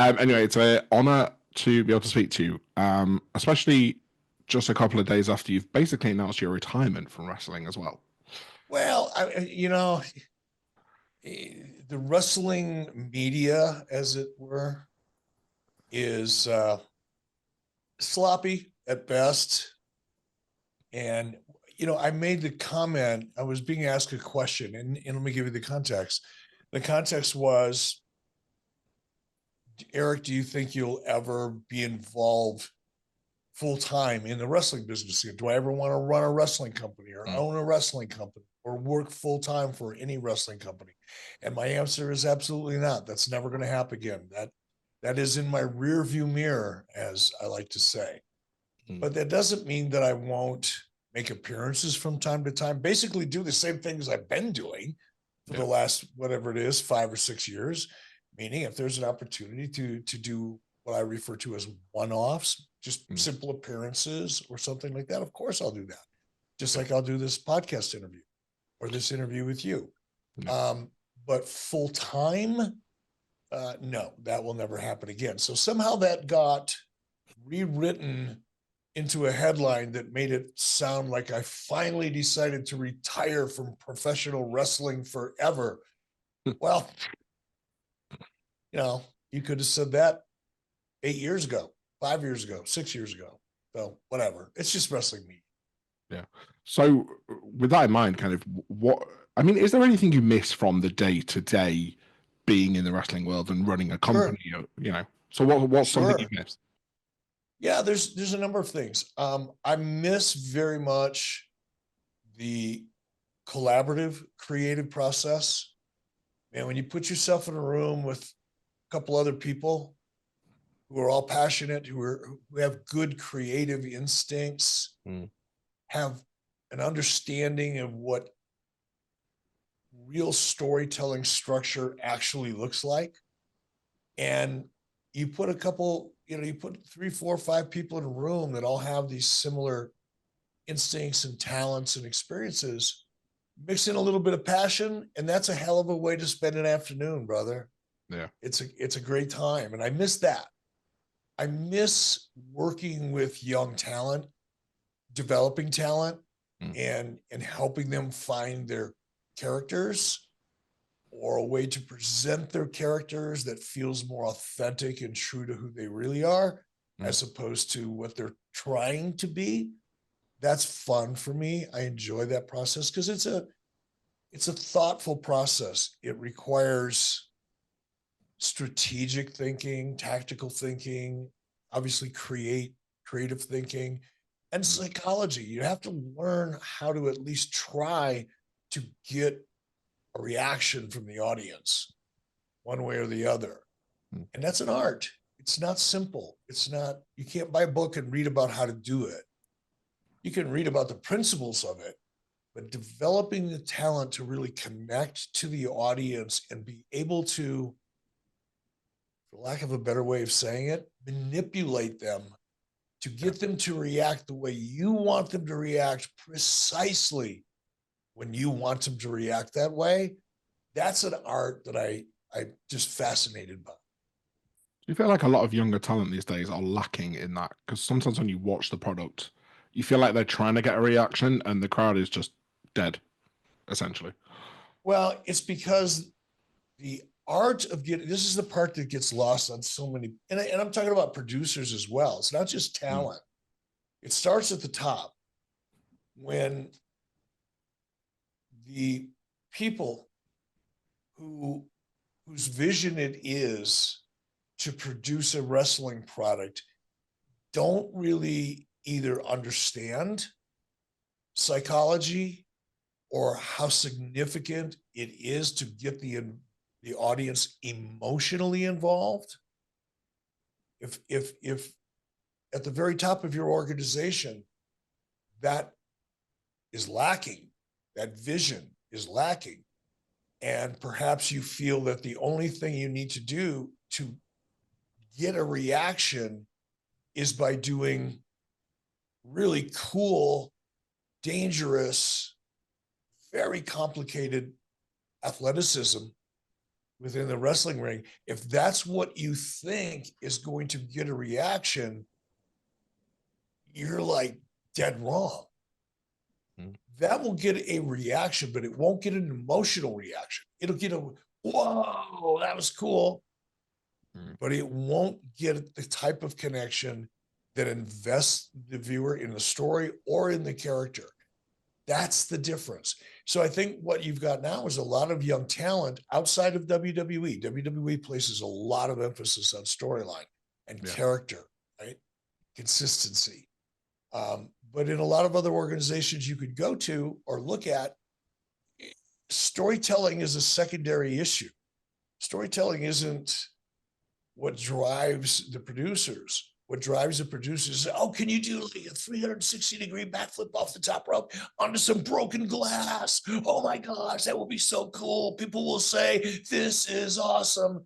Anyway, it's an honor to be able to speak to you, especially just a couple of days after you've basically announced your retirement from wrestling as well. Well, the wrestling media, as it were, is sloppy at best. And, I made the comment, I was being asked a question, and let me give you the context. The context was, Eric, do you think you'll ever be involved full time in the wrestling business? Do I ever want to run a wrestling company or own a wrestling company or work full time for any wrestling company? And my answer is absolutely not. That's never going to happen again. That is in my rear view mirror, as I like to say. But that doesn't mean that I won't make appearances from time to time, basically do the same things I've been doing for the last, whatever it is, 5 or 6 years. Meaning if there's an opportunity to do what I refer to as one-offs, just simple appearances or something like that, of course I'll do that. Just like I'll do this podcast interview or this interview with you. But full-time, no, that will never happen again. So somehow that got rewritten into a headline that made it sound like I finally decided to retire from professional wrestling forever. Well, you could have said that 8 years ago, 5 years ago, 6 years ago. So whatever. It's just wrestling media. Yeah. So with that in mind, kind of is there anything you miss from the day-to-day being in the wrestling world and running a company, So what's something you miss? Yeah, there's a number of things. I miss very much the collaborative, creative process. Man, when you put yourself in a room with a couple other people who are all passionate, who have good creative instincts, have an understanding of what real storytelling structure actually looks like, and you put a couple, you put 3, 4, 5 people in a room that all have these similar instincts and talents and experiences, mix in a little bit of passion, and that's a hell of a way to spend an afternoon, brother. Yeah. It's a great time. And I miss that. I miss working with young talent, developing talent, and helping them find their characters or a way to present their characters that feels more authentic and true to who they really are, as opposed to what they're trying to be. That's fun for me. I enjoy that process because it's a thoughtful process. It requires strategic thinking, tactical thinking, obviously creative thinking, and psychology. You have to learn how to at least try to get a reaction from the audience one way or the other. And that's an art. It's not simple. You can't buy a book and read about how to do it. You can read about the principles of it, but developing the talent to really connect to the audience and be able to, for lack of a better way of saying it, manipulate them to get them to react the way you want them to react precisely when you want them to react that way. That's an art that I'm just fascinated by. Do you feel like a lot of younger talent these days are lacking in that? Because sometimes when you watch the product, you feel like they're trying to get a reaction and the crowd is just dead, essentially. Well, it's because the art of this is the part that gets lost on so many, and I'm talking about producers as well. It's not just talent. It starts at the top when the people whose vision it is to produce a wrestling product don't really either understand psychology or how significant it is to get the audience emotionally involved. If at the very top of your organization that is lacking, that vision is lacking, and perhaps you feel that the only thing you need to do to get a reaction is by doing really cool, dangerous, very complicated athleticism within the wrestling ring, if that's what you think is going to get a reaction, you're like dead wrong. That will get a reaction, but it won't get an emotional reaction. It'll get a, whoa, that was cool. But it won't get the type of connection that invests the viewer in the story or in the character. That's the difference. So I think what you've got now is a lot of young talent outside of WWE. WWE places a lot of emphasis on storyline and character, right? Consistency. But in a lot of other organizations you could go to or look at, storytelling is a secondary issue. Storytelling isn't what drives the producers. What drives the producers is, oh, can you do like a 360-degree backflip off the top rope onto some broken glass? Oh my gosh, that will be so cool. People will say, this is awesome.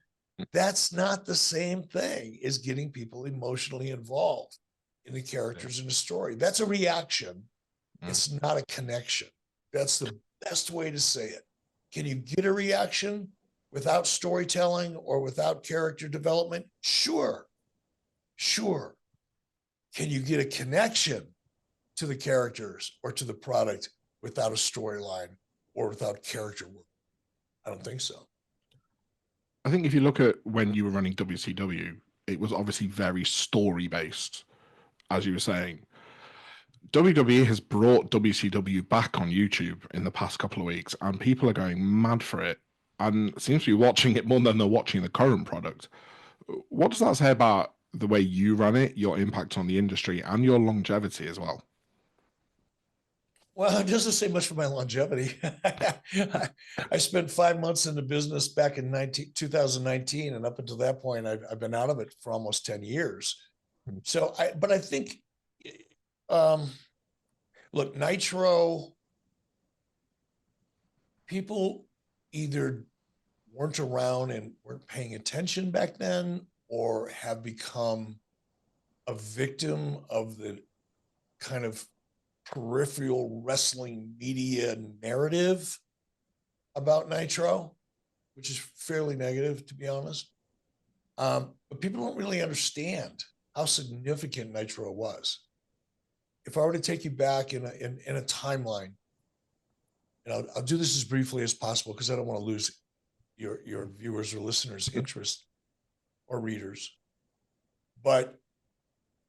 That's not the same thing as getting people emotionally involved in the characters in the story. That's a reaction. It's not a connection. That's the best way to say it. Can you get a reaction without storytelling or without character development? Sure. Can you get a connection to the characters or to the product without a storyline or without character work? I don't think so. I think if you look at when you were running WCW, it was obviously very story based, as you were saying. WWE has brought WCW back on YouTube in the past couple of weeks, and people are going mad for it and seems to be watching it more than they're watching the current product. What does that say about the way you run it, your impact on the industry, and your longevity as well? Well, it doesn't say much for my longevity. I spent 5 months in the business back in 2019, and up until that point, I've been out of it for almost 10 years. So, but I think, look, Nitro, people either weren't around and weren't paying attention back then, or have become a victim of the kind of peripheral wrestling media narrative about Nitro, which is fairly negative, to be honest. But people don't really understand how significant Nitro was. If I were to take you back in a timeline, and I'll do this as briefly as possible because I don't want to lose your viewers or listeners' interest or readers. But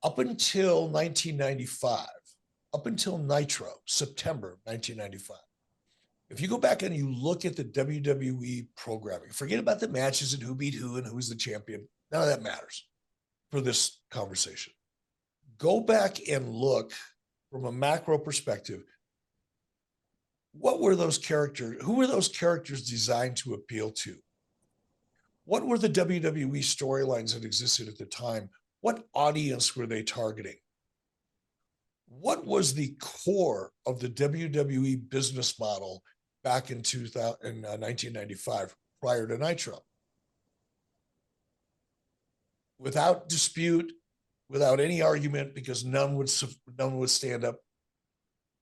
up until 1995, up until Nitro, September 1995, if you go back and you look at the WWE programming, forget about the matches and who beat who and who's the champion. None of that matters for this conversation. Go back and look from a macro perspective. What were those characters? Who were those characters designed to appeal to? What were the WWE storylines that existed at the time? What audience were they targeting? What was the core of the WWE business model back in 1995 prior to Nitro? Without dispute, without any argument, because none would stand up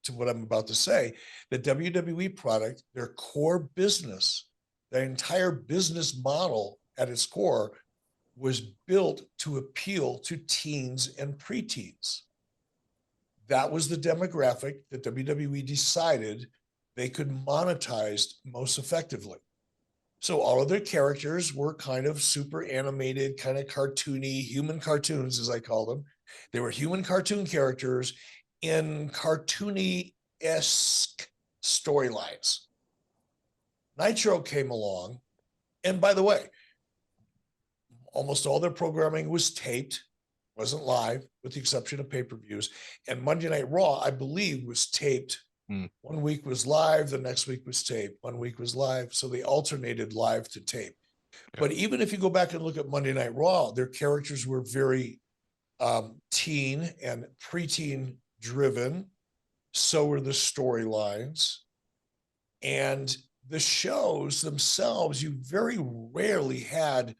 to what I'm about to say, the WWE product, their core business, the entire business model at its core was built to appeal to teens and preteens. That was the demographic that WWE decided they could monetize most effectively. So all of their characters were kind of super animated, kind of cartoony, human cartoons, as I call them. They were human cartoon characters in cartoony-esque storylines. Nitro came along, and by the way, almost all their programming was taped, wasn't live, with the exception of pay-per-views. And Monday Night Raw, I believe, was taped. 1 week was live, the next week was taped. 1 week was live, so they alternated live to tape. Okay. But even if you go back and look at Monday Night Raw, their characters were very teen and preteen driven. So were the storylines. And the shows themselves, you very rarely had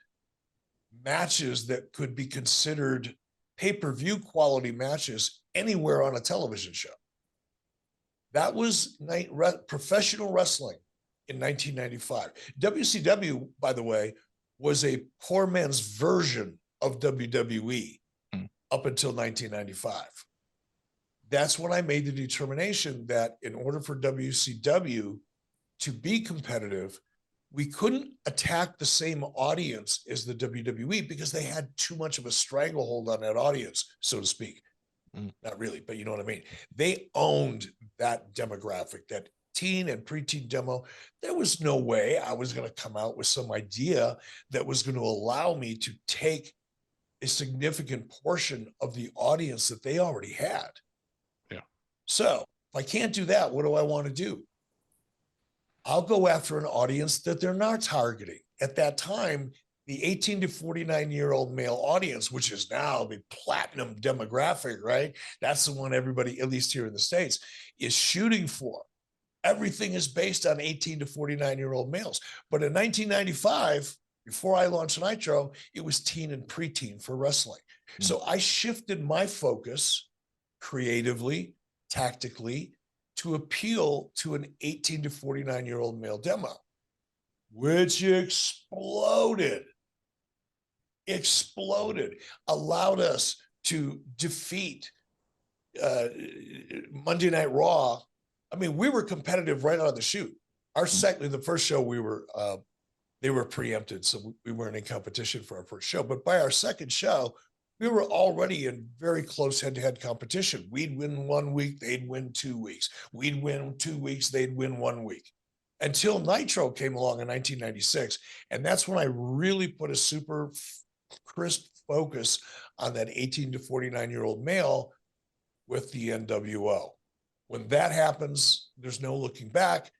matches that could be considered pay-per-view quality matches anywhere on a television show. That was professional wrestling in 1995. WCW, by the way, was a poor man's version of WWE up until 1995. That's when I made the determination that in order for WCW to be competitive, we couldn't attack the same audience as the WWE because they had too much of a stranglehold on that audience, so to speak. Not really, but you know what I mean? They owned that demographic, that teen and preteen demo. There was no way I was going to come out with some idea that was going to allow me to take a significant portion of the audience that they already had. Yeah. So if I can't do that, what do I want to do? I'll go after an audience that they're not targeting. At that time, the 18 to 49-year-old male audience, which is now the platinum demographic, right? That's the one everybody, at least here in the States, is shooting for. Everything is based on 18 to 49-year-old males. But in 1995, before I launched Nitro, it was teen and preteen for wrestling. So I shifted my focus creatively, tactically, to appeal to an 18 to 49-year-old male demo, which exploded, allowed us to defeat Monday Night Raw. I mean, we were competitive right out of the chute. The first show they were preempted, so we weren't in competition for our first show. But by our second show, we were already in very close head-to-head competition. We'd win 1 week, they'd win 2 weeks. We'd win 2 weeks, they'd win 1 week. Until Nitro came along in 1996. And that's when I really put a super crisp focus on that 18 to 49-year-old male with the NWO. When that happens, there's no looking back.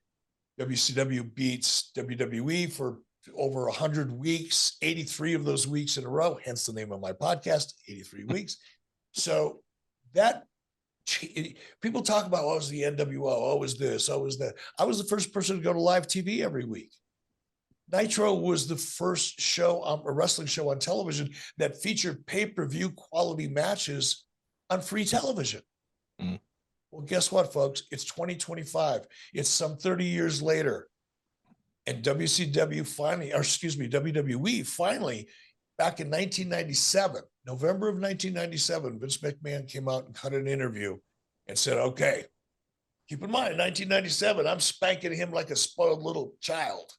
WCW beats WWE for over 100 weeks, 83 of those weeks in a row, hence the name of my podcast, 83 weeks. So that people talk about, oh, it was the NWO, oh, it was this, oh, it was that. I was the first person to go to live TV every week. Nitro was the first show, a wrestling show on television that featured pay-per-view quality matches on free television. Well, guess what, folks? It's 2025. It's some 30 years later. And WWE finally, back in 1997, November of 1997, Vince McMahon came out and cut an interview and said, okay, keep in mind, 1997, I'm spanking him like a spoiled little child,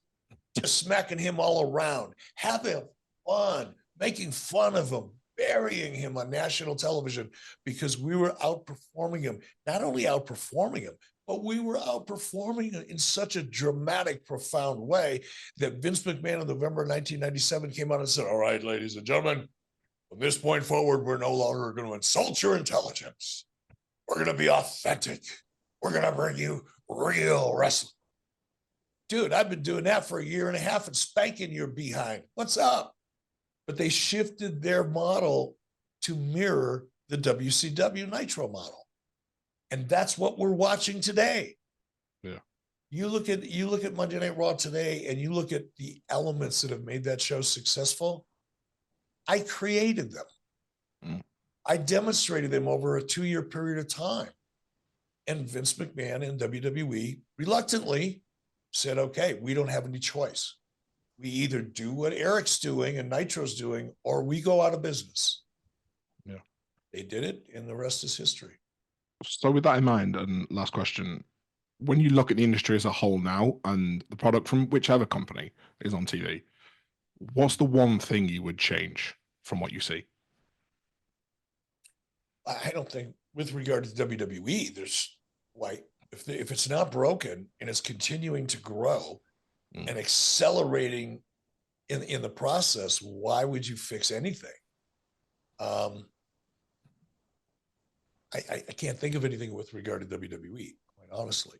just smacking him all around, having fun, making fun of him, burying him on national television because we were outperforming him. Not only outperforming him, but we were outperforming in such a dramatic, profound way that Vince McMahon in November 1997 came out and said, all right, ladies and gentlemen, from this point forward, we're no longer going to insult your intelligence. We're going to be authentic. We're going to bring you real wrestling. Dude, I've been doing that for 1.5 years and spanking your behind. What's up? But they shifted their model to mirror the WCW Nitro model. And that's what we're watching today. Yeah. You look at Monday Night Raw today and you look at the elements that have made that show successful. I created them. I demonstrated them over a 2-year period of time. And Vince McMahon and WWE reluctantly said, okay, we don't have any choice. We either do what Eric's doing and Nitro's doing, or we go out of business. Yeah. They did it, and the rest is history. So with that in mind, and last question, when you look at the industry as a whole now and the product from whichever company is on TV, what's the one thing you would change from what you see? I don't think with regard to WWE, there's like, if it's not broken and it's continuing to grow and accelerating in the process, why would you fix anything? I can't think of anything with regard to WWE, quite honestly.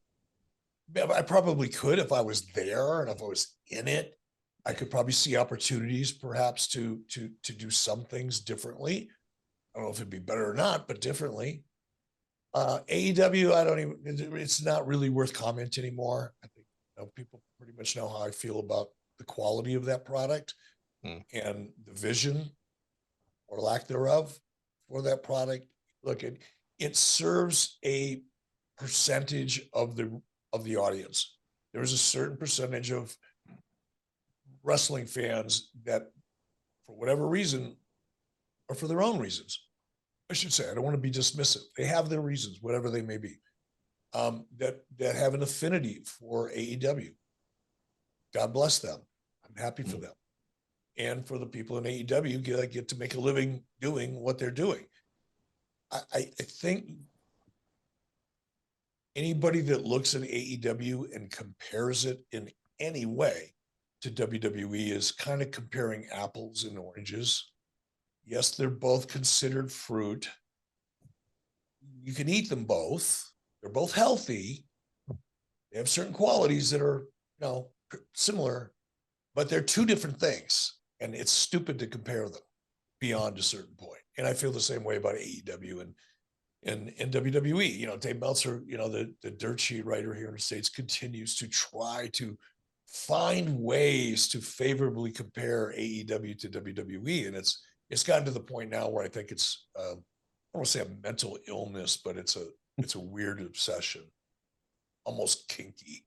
I probably could if I was there and if I was in it. I could probably see opportunities perhaps to do some things differently. I don't know if it'd be better or not, but differently. AEW, it's not really worth comment anymore. I think people pretty much know how I feel about the quality of that product and the vision or lack thereof for that product. Look, it serves a percentage of the audience. there's a certain percentage of wrestling fans that, for whatever reason, or for their own reasons, I should say, I don't want to be dismissive. They have their reasons, whatever they may be, that have an affinity for AEW. God bless them. I'm happy for them. And for the people in AEW, get to make a living doing what they're doing. I think anybody that looks at AEW and compares it in any way to WWE is kind of comparing apples and oranges. Yes, they're both considered fruit. You can eat them both. They're both healthy. They have certain qualities that are, similar, but they're two different things. And it's stupid to compare them beyond a certain point. And I feel the same way about AEW and WWE. Dave Meltzer, the dirt sheet writer here in the States, continues to try to find ways to favorably compare AEW to WWE. And it's gotten to the point now where I think it's I don't want to say a mental illness, but it's a weird obsession, almost kinky.